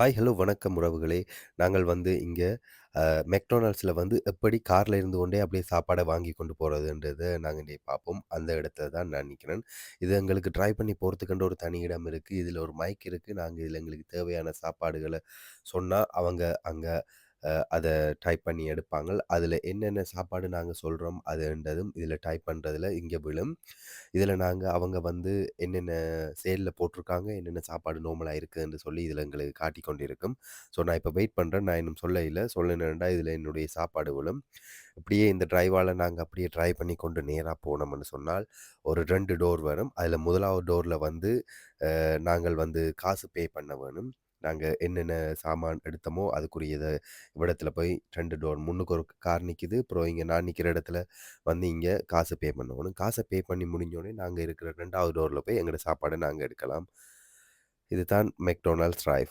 Hi, hello, வணக்கம் உறவுகளே. நாங்கள் வந்து இங்க மெக்டொனால்ட்ஸ்ல வந்து எப்படி கார்ல இருந்து கொண்டே அப்படியே சாப்பாட வாங்கி கொண்டு போறதுன்றத நாங்க இன்னைக்கு பார்ப்போம். அந்த இடத்துல தான் நான் நிக்கிறேன். இது எங்களுக்கு டிரைவ் பண்ணி போறதுக்குன்ற ஒரு தனி இடம் இருக்கு. இதுல ஒரு மைக் இருக்கு. நாங்க இதுல எங்களுக்கு தேவையான சாப்பாடுகள சொன்னா, அவங்க அங்க அத டைப் பண்ணி எடுப்பாங்க. அதுல என்னென்ன சாப்பாடு நாங்க சொல்றோம் அதுன்றதும் இதுல டைப் பண்றதுல இங்க விழும். இதுல நாங்க அவங்க வந்து என்னென்ன சேல்ல போட்டிருக்காங்க, என்னென்ன சாப்பாடு நார்மலா இருக்குன்னு சொல்லி இதுல எங்களுக்கு காட்டிக் கொண்டிருக்கும். ஸோ நான் இப்ப வெயிட் பண்றேன். நான் இன்னும் சொல்லயில்ல. சொல்லணும்னா இதுல என்னுடைய சாப்பாடு விழும். இப்படியே இந்த டிரைவால நாங்க அப்படியே டிரைவ் பண்ணி கொண்டு நேரா போனோம்னு சொன்னால், ஒரு 2 டோர் வரும். அதுல 1வது டோர்ல வந்து நாங்கள் வந்து காசு பே பண்ண வேணும். நாங்க என்னென்ன சாமான் எடுத்தோமோ அதுக்குரியத இவ்விடத்துல போய் 2 டோர் முன்னுக்கு ஒரு கார் நிக்குது. அப்புறம் இங்க நான் நிக்கிற இடத்துல வந்து இங்க காசு பே பண்ணணும். காச பே பண்ணி முடிஞ்சோனே நாங்க இருக்கிற 2வது டோர்ல போய் எங்களோட சாப்பாட நாங்க எடுக்கலாம். இதுதான் மெக்டொனால்ட்ஸ் டிரைவ்.